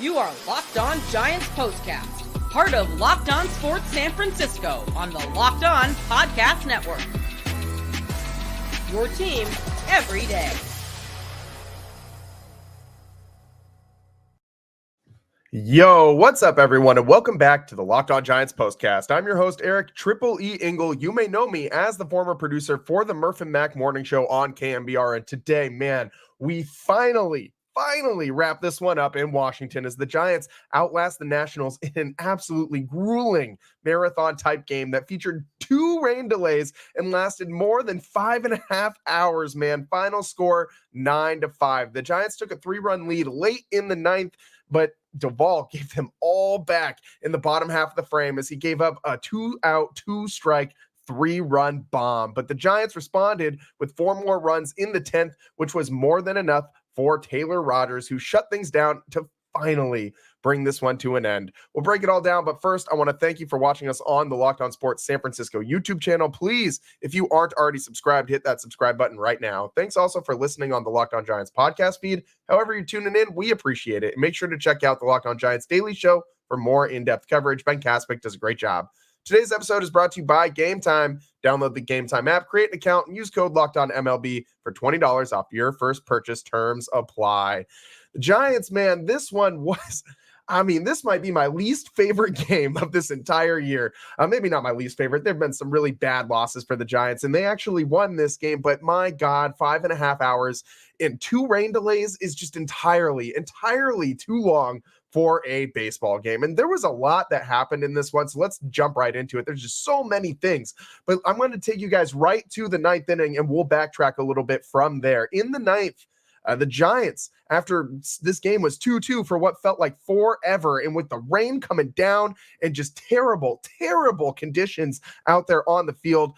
You are Locked On Giants Postcast, part of Locked On Sports San Francisco on the Locked On Podcast Network. Your team every day. Yo, what's up, everyone, and welcome back to the Locked On Giants Postcast. I'm your host, Eric Triple E Engel. You may know me as the former producer for the Murph and Mac Morning Show on KMBR. And today, man, we finally wrap this one up in Washington as the Giants outlast the Nationals in an absolutely grueling marathon-type game that featured 2 rain delays and lasted more than 5.5 hours, man. Final score, 9-5. The Giants took a 3-run lead late in the 9th, but Doval gave them all back in the bottom half of the frame as he gave up a 2-out, 2-strike, 3-run bomb. But the Giants responded with 4 more runs in the 10th, which was more than enough for Taylor Rogers, who shut things down to finally bring this one to an end. We'll break it all down, but first, I want to thank you for watching us on the Locked On Sports San Francisco YouTube channel. Please, if you aren't already subscribed, hit that subscribe button right now. Thanks also for listening on the Locked On Giants podcast feed. However you're tuning in, we appreciate it. And make sure to check out the Locked On Giants Daily Show for more in-depth coverage. Ben Kaspick does a great job. Today's episode is brought to you by Game Time. Download the Game Time app, create an account, and use code LOCKEDONMLB for $20 off your first purchase. Terms apply. The Giants, man, this one was... this might be my least favorite game of this entire year. Maybe not my least favorite. There have been some really bad losses for the Giants, and they actually won this game. But my God, 5.5 hours and 2 rain delays is just entirely too long for a baseball game. And there was a lot that happened in this one, so let's jump right into it. There's just so many things. But I'm going to take you guys right to the 9th inning, and we'll backtrack a little bit from there. In the 9th, the Giants, after this game was 2-2 for what felt like forever, and with the rain coming down and just terrible conditions out there on the field,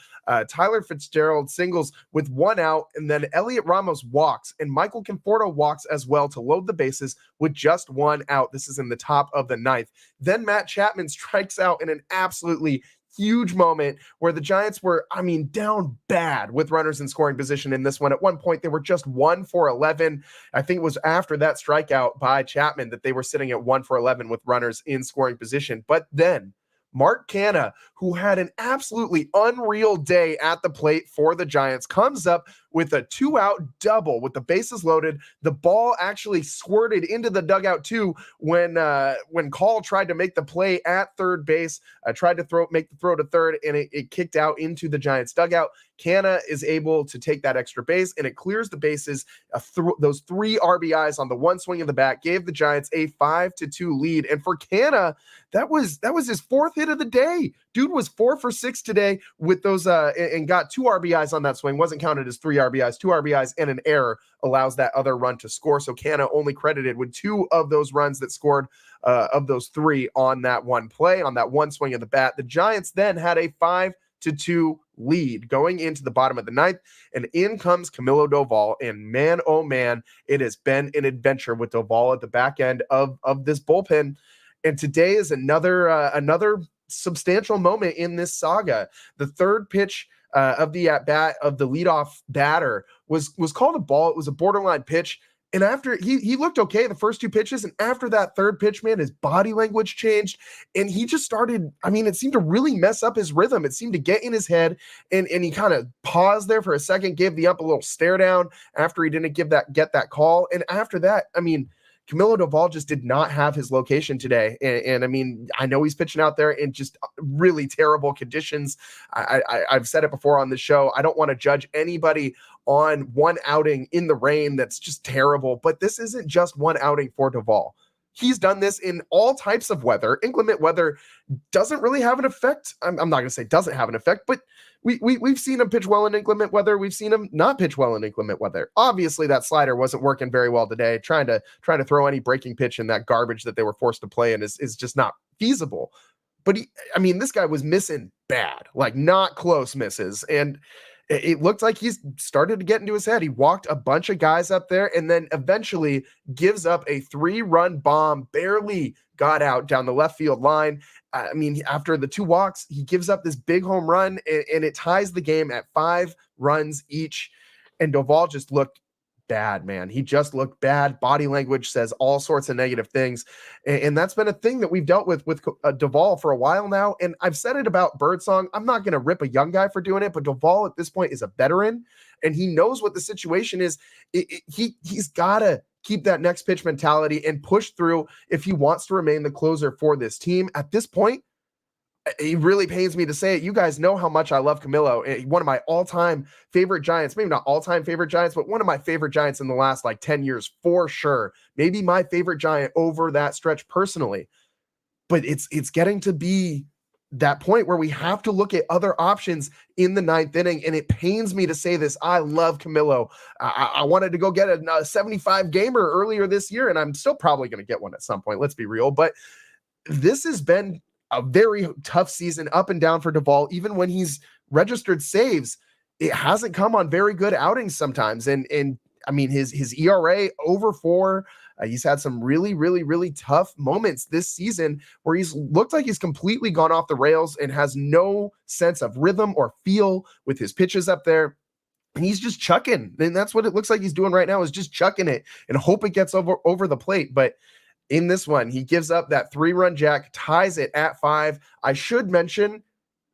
Tyler Fitzgerald singles with 1 out, and then Elliot Ramos walks, and Michael Conforto walks as well to load the bases with just 1 out. This is in the top of the 9th. Then Matt Chapman strikes out in an absolutely huge moment where the Giants were, down bad with runners in scoring position in this one. At one point, they were just 1 for 11. I think it was after that strikeout by Chapman that they were sitting at 1 for 11 with runners in scoring position. But then Mark Canha, who had an absolutely unreal day at the plate for the Giants, comes up with a 2-out double with the bases loaded. The ball actually squirted into the dugout too when Call tried to make the play at third base, tried to make the throw to third, and it kicked out into the Giants dugout. Canha is able to take that extra base, and it clears the bases. Those 3 RBIs on the one swing of the bat gave the Giants a 5-2 lead. And for Canha, that was his 4th hit of the day. Dude was 4 for 6 today with those and got 2 RBIs on that swing. Wasn't counted as 3 RBIs. 2 RBIs and an error allows that other run to score. So Canha only credited with 2 of those runs that scored of those 3 on that one play, on that one swing of the bat. The Giants then had a 5-2 lead going into the bottom of the 9th, and in comes Camilo Doval. And man, oh man, it has been an adventure with Doval at the back end of this bullpen. And today is another substantial moment in this saga. The third pitch of the at-bat of the leadoff batter was called a ball. It was a borderline pitch. And after he looked okay the first 2 pitches, and after that third pitch, man, his body language changed, and he just started, it seemed to really mess up his rhythm. It seemed to get in his head, and he kind of paused there for a second, gave the ump a little stare down after he didn't get that call. And after that, Camilo Doval just did not have his location today. And I know he's pitching out there in just really terrible conditions. I've said it before on the show. I don't want to judge anybody on one outing in the rain that's just terrible, but this isn't just one outing for Doval. He's done this in all types of weather. Inclement weather doesn't really have an effect. I'm not going to say doesn't have an effect, but we've seen him pitch well in inclement weather. We've seen him not pitch well in inclement weather. Obviously, that slider wasn't working very well today. Trying to throw any breaking pitch in that garbage that they were forced to play in is just not feasible. But this guy was missing bad, like not close misses. And it looked like he's started to get into his head. He walked a bunch of guys up there and then eventually gives up a 3-run bomb, barely got out down the left field line. After the 2 walks, he gives up this big home run and it ties the game at 5 runs each. And Doval just looked bad, man. He just looked bad. Body language says all sorts of negative things. And that's been a thing that we've dealt with Doval for a while now. And I've said it about Birdsong. I'm not going to rip a young guy for doing it, but Doval at this point is a veteran and he knows what the situation is. He's got to keep that next pitch mentality and push through if he wants to remain the closer for this team. At this point, it really pains me to say it. You guys know how much I love Camilo. One of my all-time favorite Giants, maybe not all-time favorite Giants, but one of my favorite Giants in the last 10 years for sure. Maybe my favorite Giant over that stretch personally. But it's getting to be that point where we have to look at other options in the ninth inning. And it pains me to say this. I love Camilo. I wanted to go get a 75 gamer earlier this year, and I'm still probably going to get one at some point. Let's be real. But this has been a very tough season up and down for Doval. Even when he's registered saves, it hasn't come on very good outings sometimes. And I mean, his ERA over 4. He's had some really, really, really tough moments this season where he's looked like he's completely gone off the rails and has no sense of rhythm or feel with his pitches up there. And he's just chucking. And that's what it looks like he's doing right now, is just chucking it and hope it gets over the plate. But in this one, he gives up that 3-run jack, ties it at 5. I should mention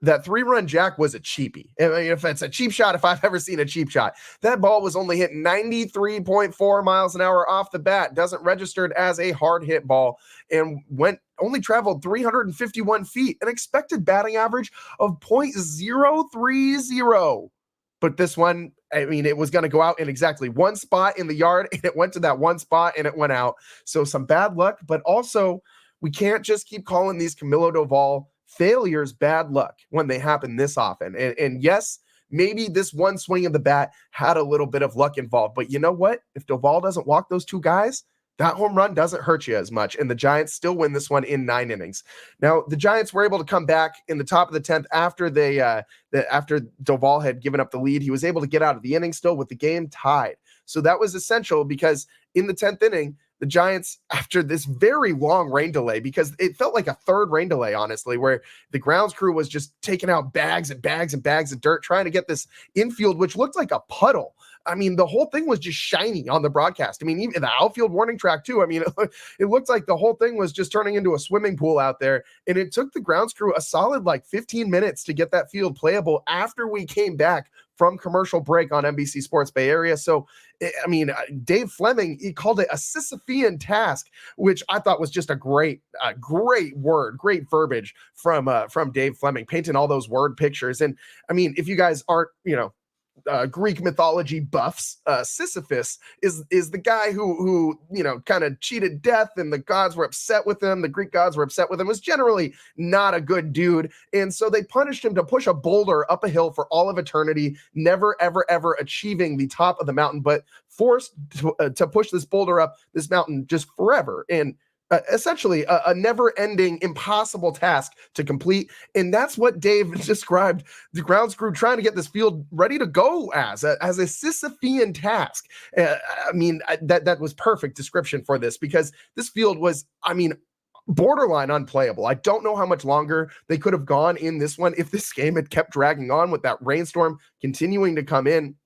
that 3-run jack was a cheapie. I mean, if it's a cheap shot, if I've ever seen a cheap shot, that ball was only hit 93.4 miles an hour off the bat, doesn't registered as a hard hit ball, and only traveled 351 feet, an expected batting average of .030. But this one, I mean, it was going to go out in exactly one spot in the yard, and it went to that one spot, and it went out. So some bad luck, but also we can't just keep calling these Camilo Doval failures bad luck when they happen this often. And yes, maybe this one swing of the bat had a little bit of luck involved, but you know what? If Doval doesn't walk those 2 guys, that home run doesn't hurt you as much, and the Giants still win this one in 9 innings. Now, the Giants were able to come back in the top of the 10th after after Doval had given up the lead. He was able to get out of the inning still with the game tied. So that was essential, because in the 10th inning, the Giants, after this very long rain delay, because it felt like a third rain delay, honestly, where the grounds crew was just taking out bags and bags and bags of dirt, trying to get this infield, which looked like a puddle. I mean, the whole thing was just shiny on the broadcast. I mean, even the outfield warning track too. I mean, it looked like the whole thing was just turning into a swimming pool out there. And it took the grounds crew a solid 15 minutes to get that field playable after we came back from commercial break on NBC Sports Bay Area. So, I mean, Dave Fleming, he called it a Sisyphean task, which I thought was just a great word, great verbiage from Dave Fleming, painting all those word pictures. And I mean, if you guys aren't, Greek mythology buffs, Sisyphus is the guy who kind of cheated death, and the gods were upset with him. The Greek gods were upset with him. Was generally not a good dude, and so they punished him to push a boulder up a hill for all of eternity, never ever ever achieving the top of the mountain, but forced to push this boulder up this mountain just forever. And essentially a never-ending, impossible task to complete. And that's what Dave described the grounds crew trying to get this field ready to go as a Sisyphean task. I mean, that was perfect description for this, because this field was, I mean, borderline unplayable. I don't know how much longer they could have gone in this one if this game had kept dragging on with that rainstorm continuing to come in.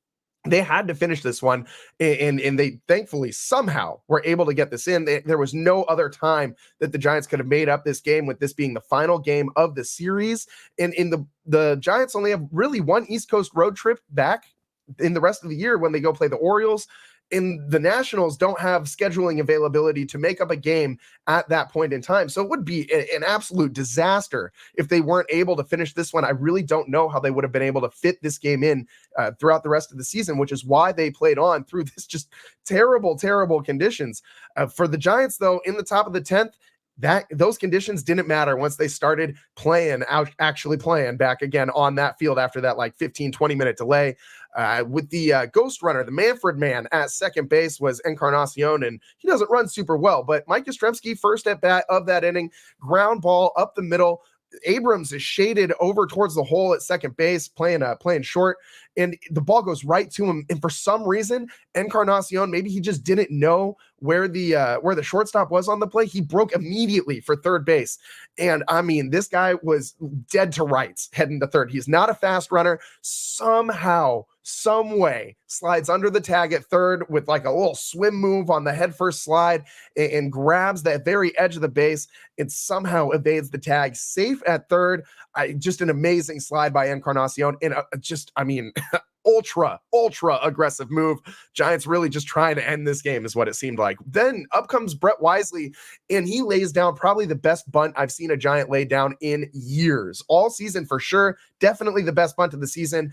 They had to finish this one, and they thankfully somehow were able to get this in. There was no other time that the Giants could have made up this game, with this being the final game of the series. And in the Giants only have really one East Coast road trip back in the rest of the year when they go play the Orioles. And the Nationals don't have scheduling availability to make up a game at that point in time. So it would be an absolute disaster if they weren't able to finish this one. I really don't know how they would have been able to fit this game in throughout the rest of the season, which is why they played on through this just terrible, terrible conditions. For the Giants, though, in the top of the 10th, those conditions didn't matter once they started actually playing back again on that field after that 15-20 minute delay. With the ghost runner, the Manfred man at second base was Encarnacion, and he doesn't run super well, but Mike Yastrzemski, first at bat of that inning, ground ball up the middle. Abrams is shaded over towards the hole at second base, playing short, and the ball goes right to him. And for some reason, Encarnacion, maybe he just didn't know where the shortstop was on the play. He broke immediately for third base. And I mean, this guy was dead to rights heading to third. He's not a fast runner. Somehow, some way slides under the tag at third with like a little swim move on the head first slide and grabs that very edge of the base and somehow evades the tag, safe at third. Just an amazing slide by Encarnacion, and ultra aggressive move. Giants really just trying to end this game is what it seemed like. Then up comes Brett Wisely, and he lays down probably the best bunt I've seen a Giant lay down in years, all season for sure. Definitely the best bunt of the season,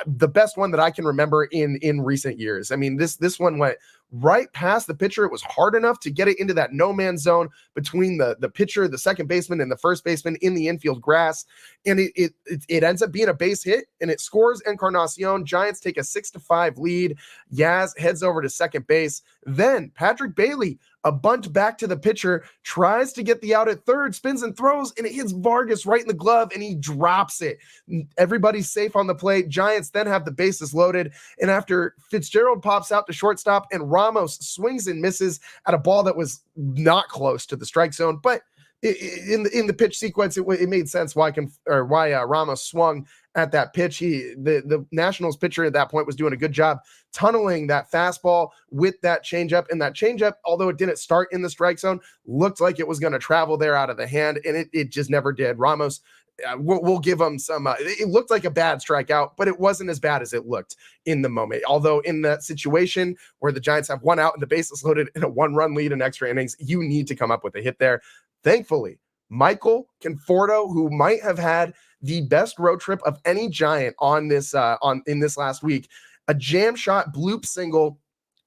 the best one that I can remember in recent years. I mean, this one went right past the pitcher. It was hard enough to get it into that no man's zone between the pitcher, the second baseman, and the first baseman in the infield grass. And it ends up being a base hit, and it scores Encarnacion. Giants take a 6-5 lead. Yaz heads over to second base. Then Patrick Bailey, a bunt back to the pitcher, tries to get the out at third, spins and throws, and it hits Vargas right in the glove, and he drops it. Everybody's safe on the plate. Giants then have the bases loaded, and after Fitzgerald pops out to shortstop and Ramos swings and misses at a ball that was not close to the strike zone, but in the pitch sequence, it made sense why Ramos swung at that pitch. The Nationals pitcher at that point was doing a good job tunneling that fastball with that changeup, and that changeup, although it didn't start in the strike zone, looked like it was going to travel there out of the hand, and it just never did. Ramos, we'll give him some. It looked like a bad strikeout, but it wasn't as bad as it looked in the moment. Although in that situation where the Giants have one out and the bases loaded in a 1-run lead in extra innings, you need to come up with a hit there. Thankfully, Michael Conforto, who might have had the best road trip of any Giant in this last week, a jam shot bloop single,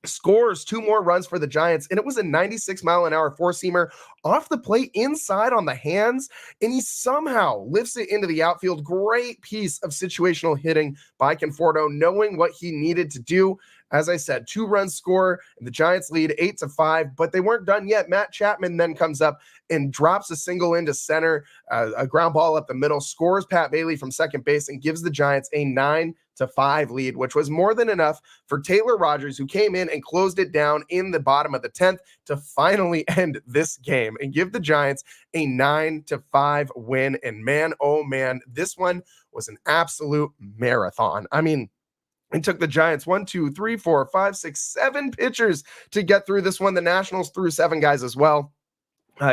scores 2 more runs for the Giants, and it was a 96-mile-an-hour four-seamer off the plate inside on the hands, and he somehow lifts it into the outfield. Great piece of situational hitting by Conforto, knowing what he needed to do. As I said, 2-run score, and the Giants lead 8-5, but they weren't done yet. Matt Chapman then comes up and drops a single into center, a ground ball up the middle, scores Pat Bailey from second base, and gives the Giants a 9-5 lead, which was more than enough for Taylor Rogers, who came in and closed it down in the bottom of the 10th to finally end this game and give the Giants a 9-5 win. And man, oh man, this one was an absolute marathon. I mean, it took the Giants 1, 2, 3, 4, 5, 6, 7 pitchers to get through this one. The Nationals threw 7 guys as well.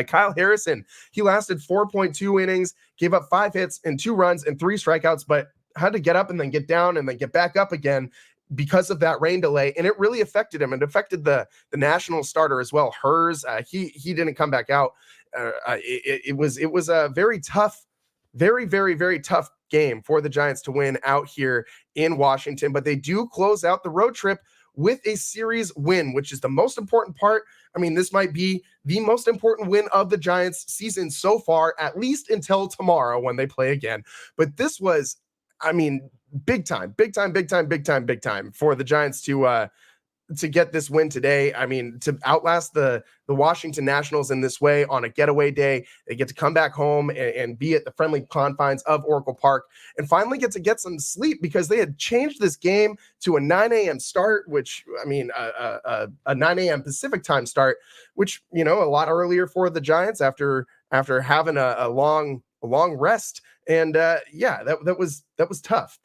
Kyle Harrison, he lasted 4.2 innings, gave up 5 hits and 2 runs and 3 strikeouts, but had to get up and then get down and then get back up again because of that rain delay. And it really affected him. It affected the National starter as well. Hers, he didn't come back out. It was a very tough, very, very, very tough game for the Giants to win out here in Washington, but they do close out the road trip with a series win, which is the most important part. I mean, this might be the most important win of the Giants season so far, at least until tomorrow when they play again. But this was, I mean, big time for the Giants to get this win today. I mean, to outlast the Washington Nationals in this way on a getaway day. They get to come back home and be at the friendly confines of Oracle Park and finally get some sleep, because they had changed this game to a 9 a.m. start, which, I mean, a 9 a.m. Pacific time start, which, you know, a lot earlier for the Giants after having a long rest. And that was tough.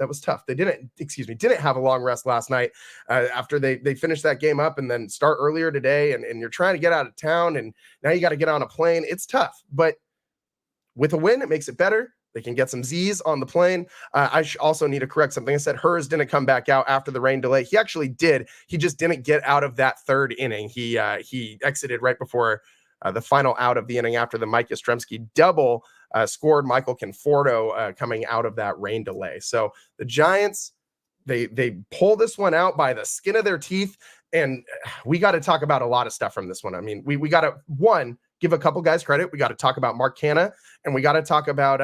They didn't have a long rest last night after they finished that game up and then start earlier today. And you're trying to get out of town, and now you got to get on a plane. It's tough, but with a win, it makes it better. They can get some Z's on the plane. I also need to correct something. I said Hers didn't come back out after the rain delay. He actually did. He just didn't get out of that third inning. He exited right before the final out of the inning after the Mike Yastrzemski double scored Michael Conforto coming out of that rain delay. So the Giants, they pull this one out by the skin of their teeth, and we got to talk about a lot of stuff from this one. I mean, we got to, one, give a couple guys credit. We got to talk about Mark Canha, and we got to talk about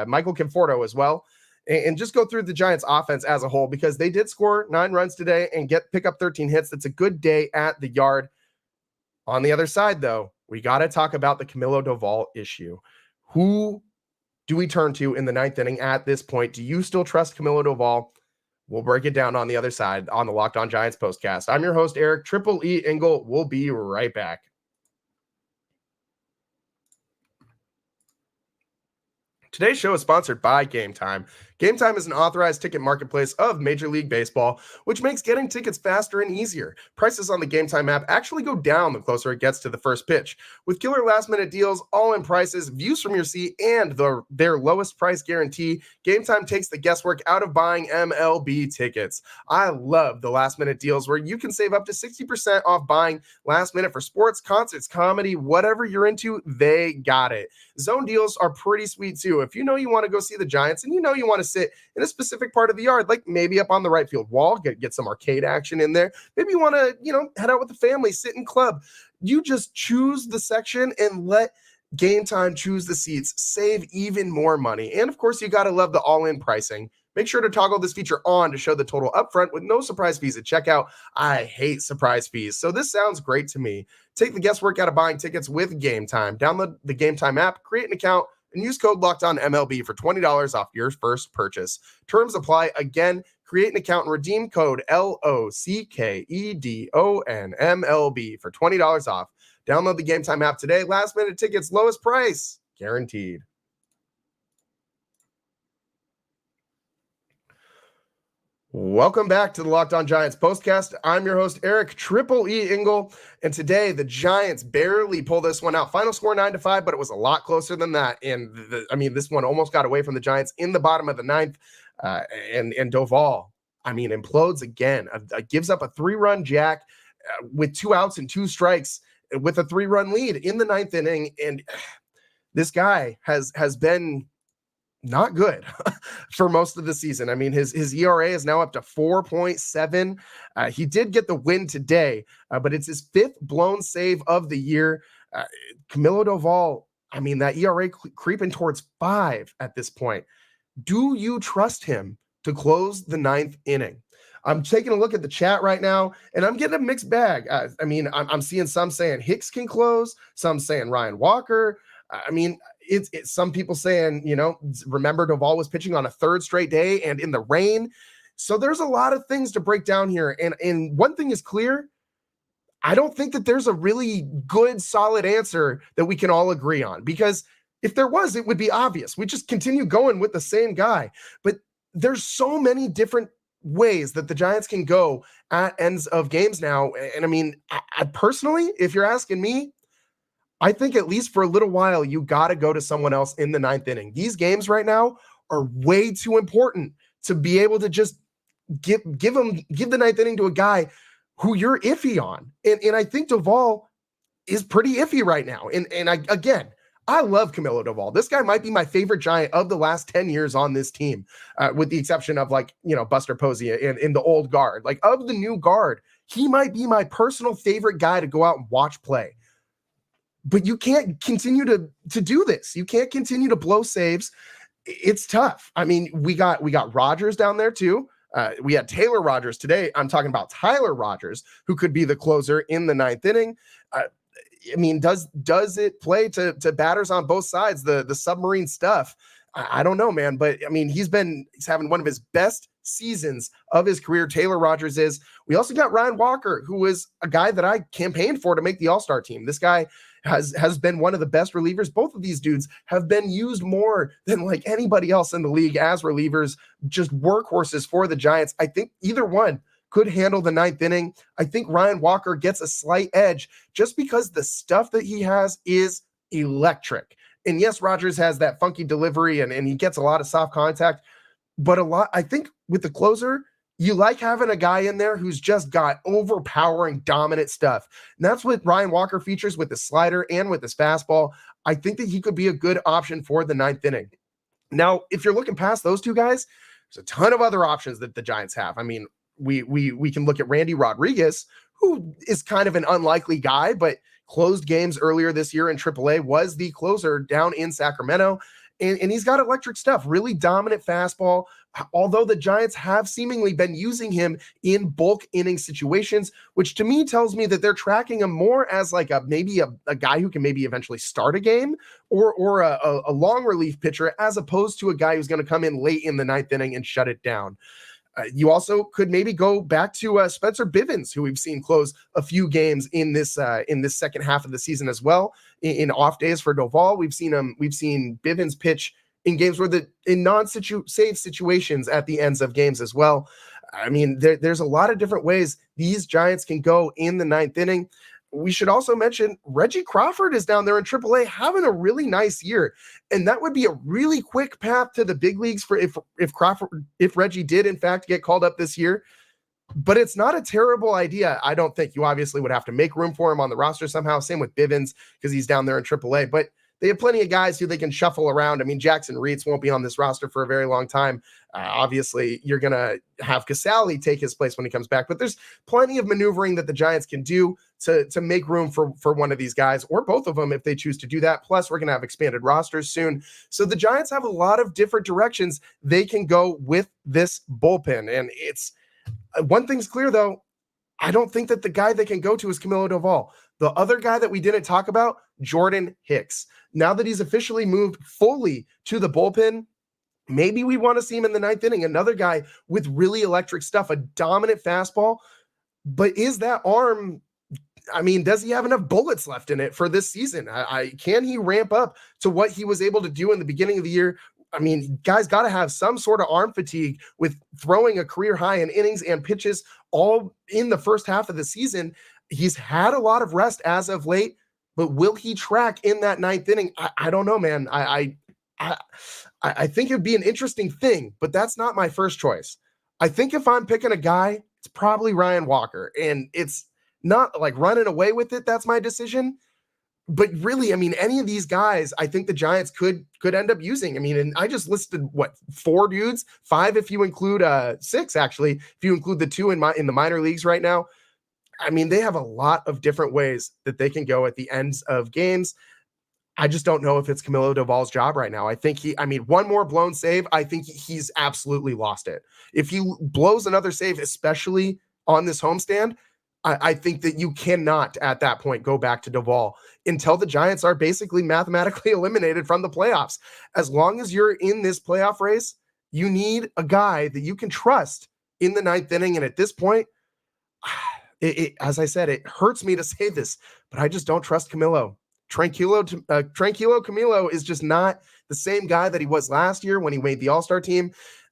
Michael Conforto as well, and just go through the Giants offense as a whole, because they did score 9 runs today and pick up 13 hits. That's a good day at the yard. On the other side, though, we got to talk about the Camilo Doval issue. Who do we turn to in the 9th inning at this point? Do you still trust Camilo Doval? We'll break it down on the other side on the Locked On Giants postcast. I'm your host, Eric Triple E Engel. We'll be right back. Today's show is sponsored by Game Time. Game Time is an authorized ticket marketplace of Major League Baseball, which makes getting tickets faster and easier. Prices on the Game Time app actually go down the closer it gets to the first pitch. With killer last-minute deals, all-in prices, views from your seat, and their lowest price guarantee, Game Time takes the guesswork out of buying MLB tickets. I love the last-minute deals where you can save up to 60% off buying last minute for sports, concerts, comedy, whatever you're into, they got it. Zone deals are pretty sweet too. If you know you want to go see the Giants and you know you want to sit in a specific part of the yard, like maybe up on the right field wall, get some arcade action in there. Maybe you want to, head out with the family, sit in club. You just choose the section and let Game Time choose the seats, save even more money. And of course, you got to love the all-in pricing. Make sure to toggle this feature on to show the total upfront with no surprise fees at checkout. I hate surprise fees, so this sounds great to me. Take the guesswork out of buying tickets with Game Time. Download the Game Time app, create an account, and use code LOCKEDONMLB for $20 off your first purchase. Terms apply. Again, create an account and redeem code LOCKEDONMLB for $20 off. Download the Game Time app today. Last minute tickets, lowest price, guaranteed. Welcome back to the Locked On Giants postcast. I'm your host, Eric Triple E Engel, and today the Giants barely pulled this one out. Final score 9-5, but it was a lot closer than that. And this one almost got away from the Giants in the bottom of the ninth. And Doval, implodes again. Gives up a 3-run jack with 2 outs and 2 strikes with a 3-run lead in the ninth inning. And this guy has been not good for most of the season. His ERA is now up to 4.7. He did get the win today, but it's his 5th blown save of the year. Camilo Doval, that ERA creeping towards 5 at this point. Do you trust him to close the 9th inning? I'm taking a look at the chat right now, and I'm getting a mixed bag. I'm seeing some saying Hicks can close, some saying Ryan Walker. It's some people saying, remember Doval was pitching on a 3rd straight day and in the rain. So there's a lot of things to break down here. And one thing is clear. I don't think that there's a really good, solid answer that we can all agree on, because if there was, it would be obvious. We just continue going with the same guy. But there's so many different ways that the Giants can go at ends of games now. And I personally, if you're asking me, I think at least for a little while, you got to go to someone else in the 9th inning. These games right now are way too important to be able to just give the 9th inning to a guy who you're iffy on. And I think Doval is pretty iffy right now. I love Camilo Doval. This guy might be my favorite Giant of the last 10 years on this team, with the exception of Buster Posey in the old guard. Of the new guard, he might be my personal favorite guy to go out and watch play. But you can't continue to do this. You can't continue to blow saves. It's tough. We got Rogers down there too. We had Taylor Rogers today. I'm talking about Tyler Rogers, who could be the closer in the 9th inning. Does it play to batters on both sides, the submarine stuff? I don't know, man. But he's having one of his best seasons of his career. Taylor Rogers is. We also got Ryan Walker, who is a guy that I campaigned for to make the All-Star team. This guy has been one of the best relievers. Both of these dudes have been used more than anybody else in the league as relievers, just workhorses for the Giants. I think either one could handle the 9th inning. I think Ryan Walker gets a slight edge just because the stuff that he has is electric. And yes, Rogers has that funky delivery and he gets a lot of soft contact, but I think with the closer, you like having a guy in there who's just got overpowering, dominant stuff. And that's what Ryan Walker features with the slider and with his fastball. I think that he could be a good option for the 9th inning. Now, if you're looking past those two guys, there's a ton of other options that the Giants have. We can look at Randy Rodriguez, who is kind of an unlikely guy, but closed games earlier this year in AAA, was the closer down in Sacramento. And he's got electric stuff, really dominant fastball, although the Giants have seemingly been using him in bulk inning situations, which to me tells me that they're tracking him more as maybe a guy who can maybe eventually start a game or a long relief pitcher, as opposed to a guy who's going to come in late in the 9th inning and shut it down. You also could maybe go back to Spencer Bivens, who we've seen close a few games in this second half of the season as well. In off days for Doval, we've seen Bivens pitch in games where in non-save situations at the ends of games as well. I mean, there's a lot of different ways these Giants can go in the ninth inning. We should also mention Reggie Crawford is down there in AAA having a really nice year. And that would be a really quick path to the big leagues for if Reggie did in fact get called up this year. But it's not a terrible idea. I don't think. You obviously would have to make room for him on the roster somehow. Same with Bivens because he's down there in AAA, but they have plenty of guys who they can shuffle around. I mean, Jackson Reitz won't be on this roster for a very long time. Obviously, you're going to have Casale take his place when he comes back, but there's plenty of maneuvering that the Giants can do to make room for one of these guys or both of them if they choose to do that. Plus, we're going to have expanded rosters soon. So the Giants have a lot of different directions they can go with this bullpen. And it's one thing's clear, though. I don't think that the guy they can go to is Camilo Doval. The other guy that we didn't talk about, Jordan Hicks. Now that he's officially moved fully to the bullpen, maybe we want to see him in the ninth inning. Another guy with really electric stuff, a dominant fastball. But is that arm, I mean, does he have enough bullets left in it for this season? Can he ramp up to what he was able to do in the beginning of the year? I mean, guys got to have some sort of arm fatigue with throwing a career high in innings and pitches all in the first half of the season. He's had a lot of rest as of late, but will he track in that ninth inning? I don't know, man. I think it'd be an interesting thing, but that's not my first choice. I think if I'm picking a guy, it's probably Ryan Walker, and it's not like running away with it. That's my decision. But really, I mean, any of these guys, I think the Giants could end up using. I mean, and I just listed 4 dudes, 5 if you include 6 actually, if you include the 2 in the minor leagues right now. I mean, they have a lot of different ways that they can go at the ends of games. I just don't know if it's Camilo Doval's job right now. I think one more blown save, I think he's absolutely lost it. If he blows another save, especially on this homestand, I think that you cannot at that point go back to Doval until the Giants are basically mathematically eliminated from the playoffs. As long as you're in this playoff race, you need a guy that you can trust in the ninth inning. And at this point, as I said, it hurts me to say this, but I just don't trust Camilo. Tranquilo Camilo is just not the same guy that he was last year when he made the All-Star team.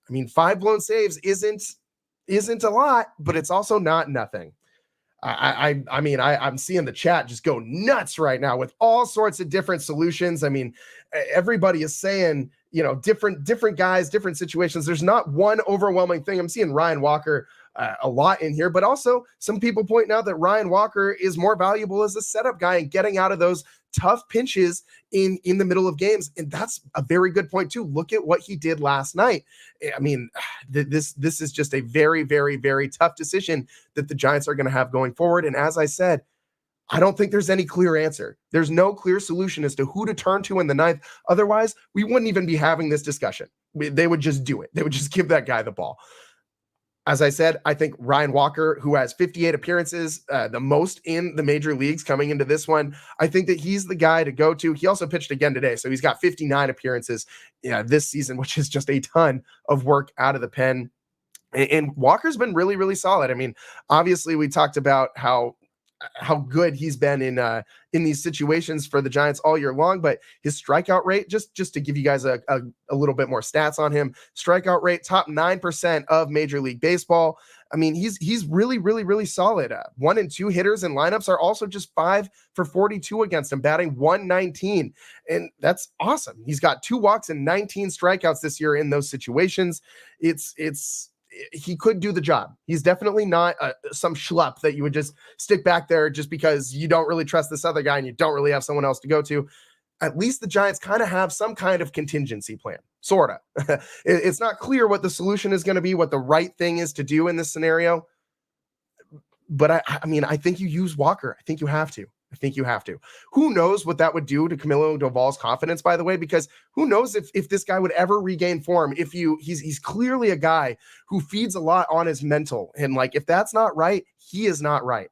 I mean, 5 blown saves isn't a lot, but it's also not nothing. I mean, I'm seeing the chat just go nuts right now with all sorts of different solutions. I mean, everybody is saying, different guys, different situations. There's not one overwhelming thing. I'm seeing Ryan Walker a lot in here, but also some people pointing out that Ryan Walker is more valuable as a setup guy and getting out of those tough pinches in the middle of games. And that's a very good point too. Look at what he did last night. I mean, this is just a very, very, very tough decision that the Giants are going to have going forward. And as I said, I don't think there's any clear answer. There's no clear solution as to who to turn to in the ninth. Otherwise, we wouldn't even be having this discussion. They would just do it. They would just give that guy the ball. As I said, I think Ryan Walker, who has 58 appearances, the most in the major leagues coming into this one, I think that he's the guy to go to. He also pitched again today, so he's got 59 appearances this season, which is just a ton of work out of the pen. And Walker's been really, really solid. I mean, obviously, we talked about how good he's been in these situations for the Giants all year long, but his strikeout rate, just to give you guys a little bit more stats on him, strikeout rate, top 9% of Major League Baseball. I mean, he's really, really, really solid. 1 and 2 hitters in lineups are also just 5 for 42 against him, batting 119. And that's awesome. He's got 2 walks and 19 strikeouts this year in those situations. He could do the job. He's definitely not some schlup that you would just stick back there just because you don't really trust this other guy and you don't really have someone else to go to. At least the Giants kind of have some kind of contingency plan, sort of. It's not clear what the solution is going to be, what the right thing is to do in this scenario. But I mean, I think you use Walker. I think you have to. Who knows what that would do to Camilo Doval's confidence, by the way, because who knows if this guy would ever regain form. He's clearly a guy who feeds a lot on his mental. And like, if that's not right, he is not right.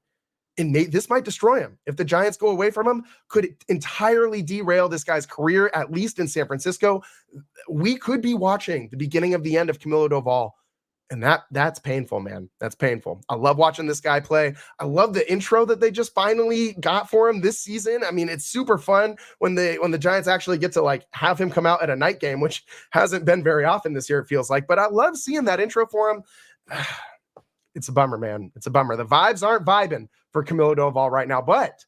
And this might destroy him. If the Giants go away from him, could entirely derail this guy's career, at least in San Francisco. We could be watching the beginning of the end of Camilo Doval. And that's painful, man. That's painful. I love watching this guy play. I love the intro that they just finally got for him this season. I mean, it's super fun when the Giants actually get to like have him come out at a night game, which hasn't been very often this year, it feels like. But I love seeing that intro for him. It's a bummer, man. It's a bummer. The vibes aren't vibing for Camilo Doval right now, but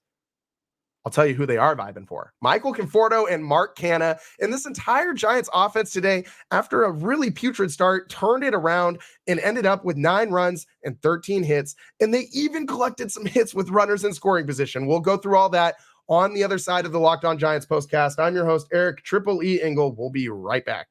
I'll tell you who they are vibing for. Michael Conforto and Mark Canha. And this entire Giants offense today, after a really putrid start, turned it around and ended up with 9 runs and 13 hits. And they even collected some hits with runners in scoring position. We'll go through all that on the other side of the Locked On Giants postcast. I'm your host, Eric Triple E Engel. We'll be right back.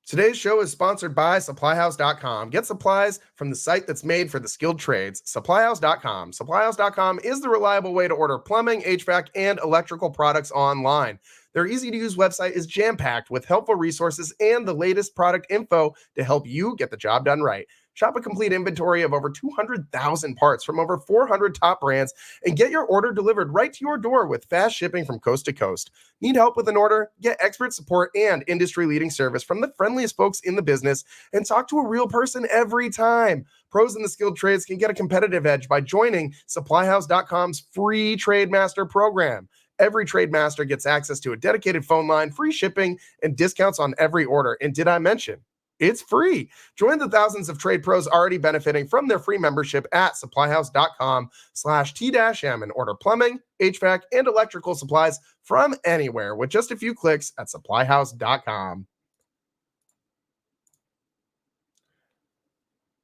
Today's show is sponsored by SupplyHouse.com. Get supplies from the site that's made for the skilled trades, SupplyHouse.com. SupplyHouse.com is the reliable way to order plumbing, HVAC, and electrical products online. Their easy-to-use website is jam-packed with helpful resources and the latest product info to help you get the job done right. Shop a complete inventory of over 200,000 parts from over 400 top brands and get your order delivered right to your door with fast shipping from coast to coast. Need help with an order? Get expert support and industry-leading service from the friendliest folks in the business and talk to a real person every time. Pros in the skilled trades can get a competitive edge by joining SupplyHouse.com's free Trade Master program. Every Trade Master gets access to a dedicated phone line, free shipping, and discounts on every order. And did I mention, it's free. Join the thousands of trade pros already benefiting from their free membership at supplyhouse.com/T-M and order plumbing, HVAC, and electrical supplies from anywhere with just a few clicks at supplyhouse.com.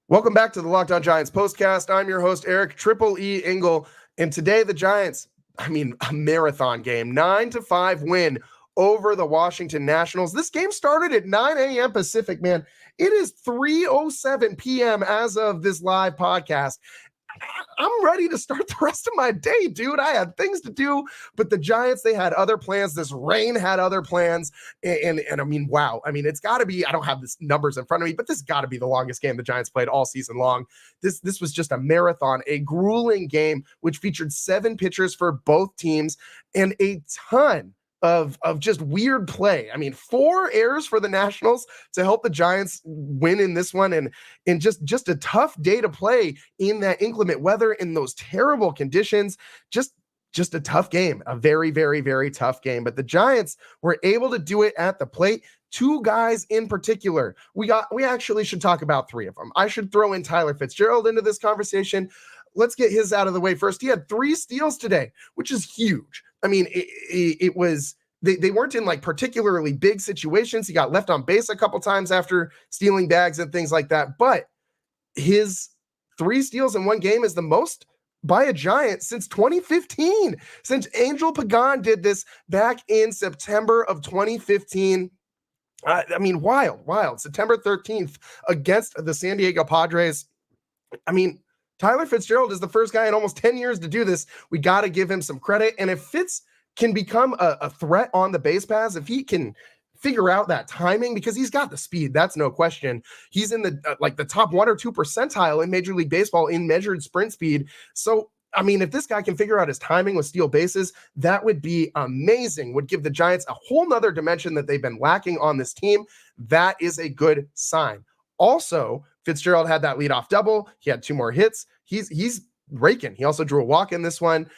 Welcome back to the Locked On Giants postcast. I'm your host, Eric Triple E Engel. And today the Giants, a marathon game, 9-5 win over the Washington Nationals. This game started at 9 a.m. Pacific, man. It is 3:07 p.m. as of this live podcast. I'm ready to start the rest of my day, dude. I had things to do, but the Giants, they had other plans. This rain had other plans. And I mean, wow. I mean, it's got to be, I don't have this numbers in front of me, but this got to be the longest game the Giants played all season long. This was just a marathon, a grueling game, which featured 7 pitchers for both teams and a ton of just weird play. I mean, 4 errors for the Nationals to help the Giants win in this one, and just a tough day to play in that inclement weather, in those terrible conditions. Just a tough game, a very, very, very tough game. But the Giants were able to do it at the plate. 2 guys in particular. We actually should talk about 3 of them. I should throw in Tyler Fitzgerald into this conversation. Let's get his out of the way first. He had 3 steals today, which is huge. I mean, it was, they weren't in like particularly big situations. He got left on base a couple times after stealing bags and things like that. But his 3 steals in one game is the most by a Giant since 2015, since Angel Pagan did this back in September of 2015. I mean, wild. September 13th against the San Diego Padres. I mean, Tyler Fitzgerald is the first guy in almost 10 years to do this. We got to give him some credit. And if Fitz can become a threat on the base paths, if he can figure out that timing, because he's got the speed, that's no question. He's in the the top 1 or 2 percentile in Major League Baseball in measured sprint speed. So, I mean, if this guy can figure out his timing with steal bases, that would be amazing. Would give the Giants a whole nother dimension that they've been lacking on this team. That is a good sign. Also, Fitzgerald had that leadoff double. He had 2 more hits. He's raking. He also drew a walk in this one.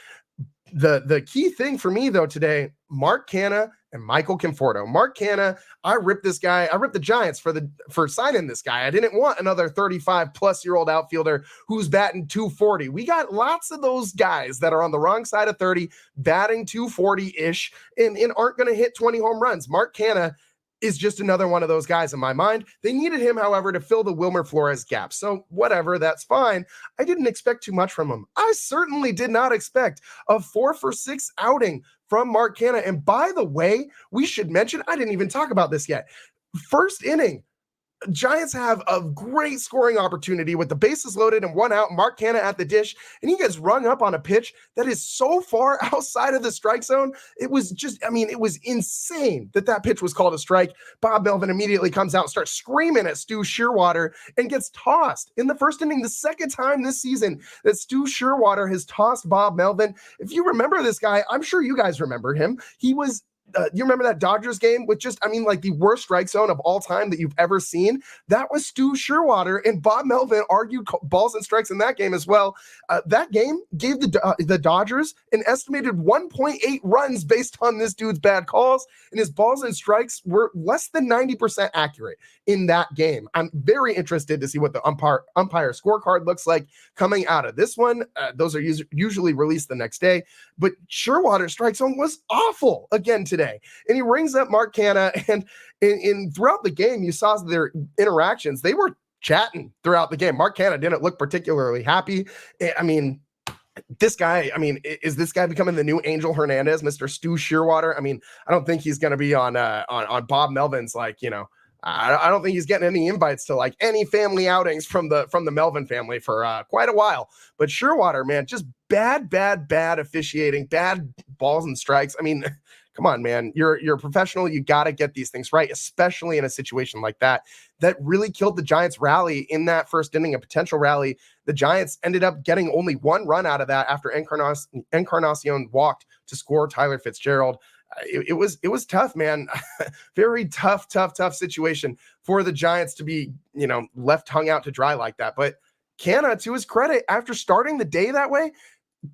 The key thing for me, though, today, Mark Canha and Michael Conforto. Mark Canha, I ripped the Giants for signing this guy. I didn't want another 35-plus-year-old outfielder who's batting 240. We got lots of those guys that are on the wrong side of 30, batting 240-ish, and aren't going to hit 20 home runs. Mark Canha is just another one of those guys in my mind. They needed him, however, to fill the Wilmer Flores gap. So whatever, that's fine. I didn't expect too much from him. I certainly did not expect a 4-for-6 outing from Mark Canha. And by the way, we should mention, I didn't even talk about this yet. First inning, Giants have a great scoring opportunity with the bases loaded and 1 out, Mark Canha at the dish, and he gets rung up on a pitch that is so far outside of the strike zone. It was just, it was insane that pitch was called a strike. Bob Melvin immediately comes out and starts screaming at Stu Shearwater and gets tossed in the first inning, the second time this season that Stu Shearwater has tossed Bob Melvin. If you remember this guy, I'm sure you guys remember him. He was you remember that Dodgers game with just, like the worst strike zone of all time that you've ever seen? That was Stu Sherwater, and Bob Melvin argued balls and strikes in that game as well. That game gave the Dodgers an estimated 1.8 runs based on this dude's bad calls, and his balls and strikes were less than 90% accurate in that game. I'm very interested to see what the umpire scorecard looks like coming out of this one. Those are usually released the next day, but Sherwater's strike zone was awful again today. And he rings up Mark Canha, and in throughout the game, you saw their interactions. They were chatting throughout the game. Mark Canha didn't look particularly happy. This guy, is this guy becoming the new Angel Hernandez, Mr. Stu Sherwater? I don't think he's going to be on Bob Melvin's, I don't think he's getting any invites to any family outings from the Melvin family for quite a while. But Sherwater, man, just bad officiating, bad balls and strikes. Come on, man. You're a professional. You got to get these things right, especially in a situation like that. That really killed the Giants' rally in that first inning, a potential rally. The Giants ended up getting only one run out of that after Encarnacion walked to score Tyler Fitzgerald. It was tough, man. Very tough situation for the Giants to be, left hung out to dry like that. But Canha, to his credit, after starting the day that way,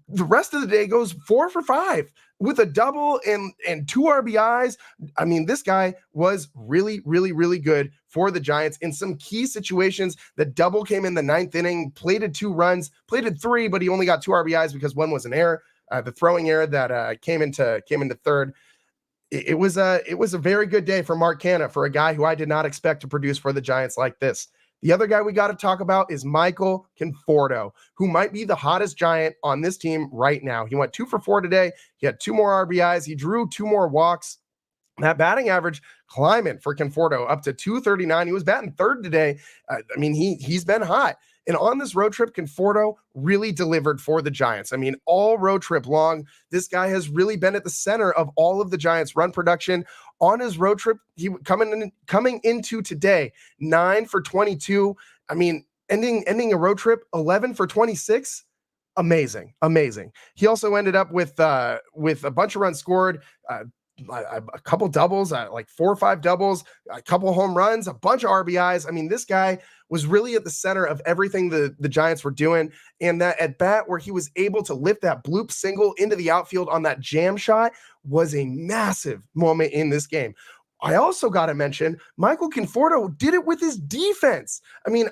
the rest of the day goes 4 for 5 with a double and 2 RBIs. This guy was really good for the Giants in some key situations. The double came in the 9th inning, plated 2 runs, plated 3, but he only got 2 RBIs because one was an error, the throwing error that came into third. It was a very good day for Mark Canha, for a guy who I did not expect to produce for the Giants like this. The other guy we got to talk about is Michael Conforto, who might be the hottest Giant on this team right now. He went 2 for 4 today. He had 2 more RBIs. He drew 2 more walks. That batting average climbing for Conforto up to 239. He was batting third today. He's been hot. And on this road trip, Conforto really delivered for the Giants. All road trip long, this guy has really been at the center of all of the Giants' run production. On his road trip, he coming into today, 9 for 22. Ending a road trip, 11 for 26. Amazing. He also ended up with a bunch of runs scored, a couple doubles, 4 or 5 doubles, a couple home runs, a bunch of RBIs. This guy was really at the center of everything the Giants were doing. And that at bat where he was able to lift that bloop single into the outfield on that jam shot was a massive moment in this game. I also got to mention Michael Conforto did it with his defense.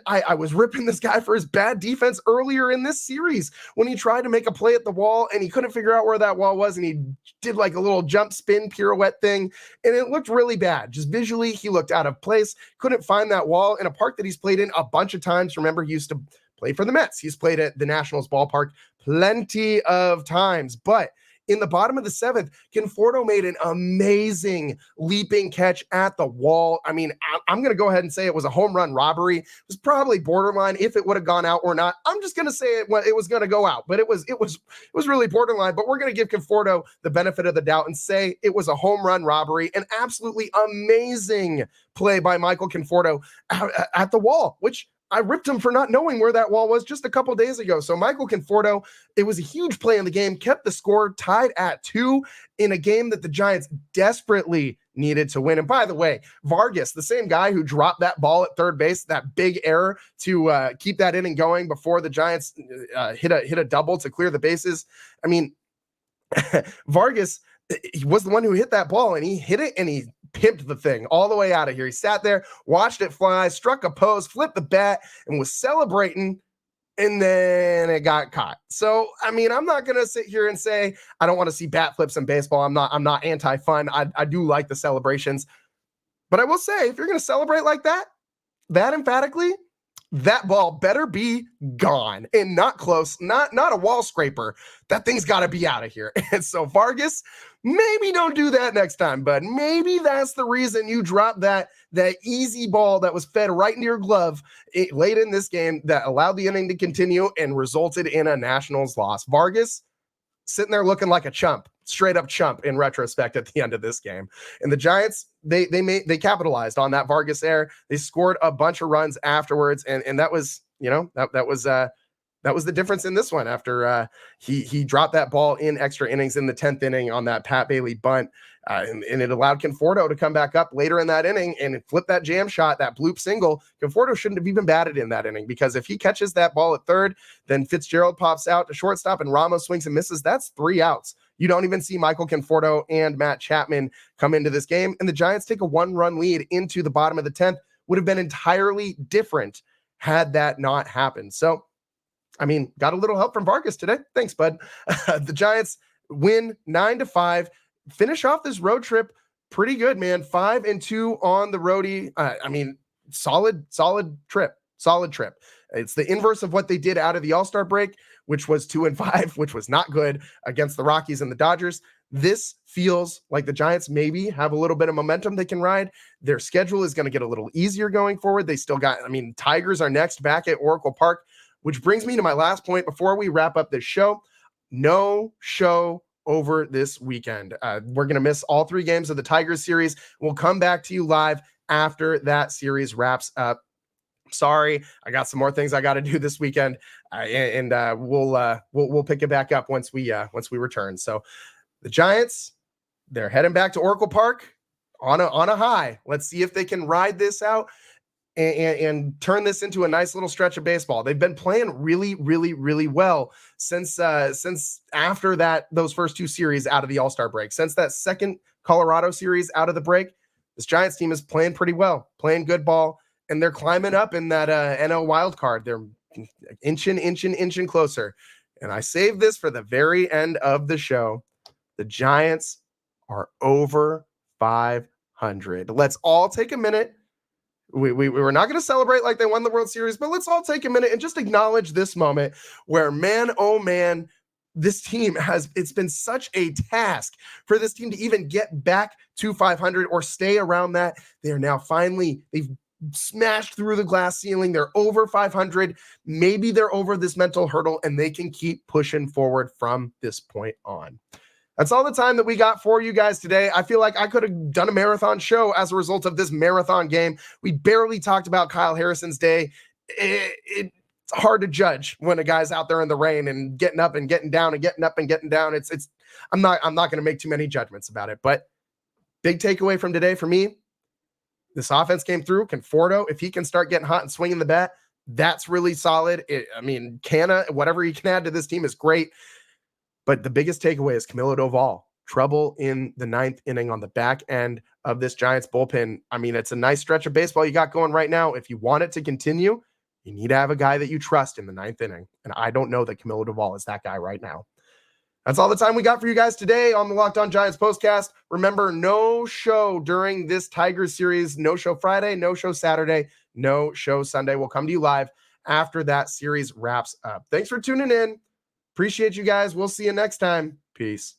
I was ripping this guy for his bad defense earlier in this series when he tried to make a play at the wall and he couldn't figure out where that wall was, and he did a little jump spin pirouette thing, and it looked really bad. Just visually, he looked out of place, couldn't find that wall in a park that he's played in a bunch of times. Remember, he used to play for the Mets. He's played at the Nationals ballpark plenty of times, but in the bottom of the 7th, Conforto made an amazing leaping catch at the wall. I'm going to go ahead and say it was a home run robbery. It was probably borderline if it would have gone out or not. I'm just going to say it was going to go out, but it was really borderline. But we're going to give Conforto the benefit of the doubt and say it was a home run robbery. An absolutely amazing play by Michael Conforto at the wall, which I ripped him for not knowing where that wall was just a couple days ago. So Michael Conforto, it was a huge play in the game, kept the score tied at 2 in a game that the Giants desperately needed to win. And by the way, Vargas, the same guy who dropped that ball at third base, that big error to keep that inning going before the Giants hit a double to clear the bases. Vargas, he was the one who hit that ball, and he hit it and he pimped the thing all the way out of here. He sat there, watched it fly, struck a pose, flipped the bat, and was celebrating, and then it got caught. So, I'm not going to sit here and say I don't want to see bat flips in baseball. I'm not anti-fun. I do like the celebrations. But I will say, if you're going to celebrate like that emphatically, that ball better be gone and not close, not a wall scraper. That thing's got to be out of here. And so Vargas, maybe don't do that next time, but maybe that's the reason you dropped that easy ball that was fed right into your glove late in this game that allowed the inning to continue and resulted in a Nationals loss. Vargas sitting there looking like a chump, straight up chump in retrospect at the end of this game. And the Giants, they capitalized on that Vargas error. They scored a bunch of runs afterwards. And that was, that That was the difference in this one after he dropped that ball in extra innings in the 10th inning on that Pat Bailey bunt. And it allowed Conforto to come back up later in that inning and flip that jam shot, that bloop single. Conforto shouldn't have even batted in that inning, because if he catches that ball at third, then Fitzgerald pops out to shortstop and Ramos swings and misses. That's 3 outs. You don't even see Michael Conforto and Matt Chapman come into this game, and the Giants take a 1-run lead into the bottom of the 10th. Would have been entirely different had that not happened. So, I mean, got a little help from Vargas today. Thanks, bud. The Giants win 9-5, finish off this road trip pretty good, man. 5-2 on the roadie. I mean, solid trip. It's the inverse of what they did out of the All-Star break, which was 2-5, which was not good against the Rockies and the Dodgers. This feels like the Giants maybe have a little bit of momentum they can ride. Their schedule is going to get a little easier going forward. They still got, Tigers are next back at Oracle Park. Which brings me to my last point before we wrap up this show. No show over this weekend. We're going to miss all 3 games of the Tigers series. We'll come back to you live after that series wraps up. Sorry, I got some more things I got to do this weekend, and we'll pick it back up once we return. So the Giants, they're heading back to Oracle Park on a high. Let's see if they can ride this out and turn this into a nice little stretch of baseball. They've been playing really, really, really well since after those first 2 series out of the All-Star break. Since that second Colorado series out of the break, this Giants team is playing pretty well, playing good ball, and they're climbing up in that NL wild card. They're inching closer. And I saved this for the very end of the show. The Giants are over 500. Let's all take a minute. We were not going to celebrate like they won the World Series, but let's all take a minute and just acknowledge this moment where, man, oh man, this team it's been such a task for this team to even get back to 500 or stay around that. They are now they've smashed through the glass ceiling. They're over 500. Maybe they're over this mental hurdle and they can keep pushing forward from this point on. That's all the time that we got for you guys today. I feel like I could have done a marathon show as a result of this marathon game. We barely talked about Kyle Harrison's day. It's hard to judge when a guy's out there in the rain and getting up and getting down and getting up and getting down. I'm not going to make too many judgments about it, but big takeaway from today for me, this offense came through. Conforto, if he can start getting hot and swinging the bat, that's really solid. Canna, whatever he can add to this team is great. But the biggest takeaway is Camilo Doval. Trouble in the 9th inning on the back end of this Giants bullpen. It's a nice stretch of baseball you got going right now. If you want it to continue, you need to have a guy that you trust in the 9th inning. And I don't know that Camilo Doval is that guy right now. That's all the time we got for you guys today on the Locked On Giants postcast. Remember, no show during this Tigers series. No show Friday, no show Saturday, no show Sunday. We'll come to you live after that series wraps up. Thanks for tuning in. Appreciate you guys. We'll see you next time. Peace.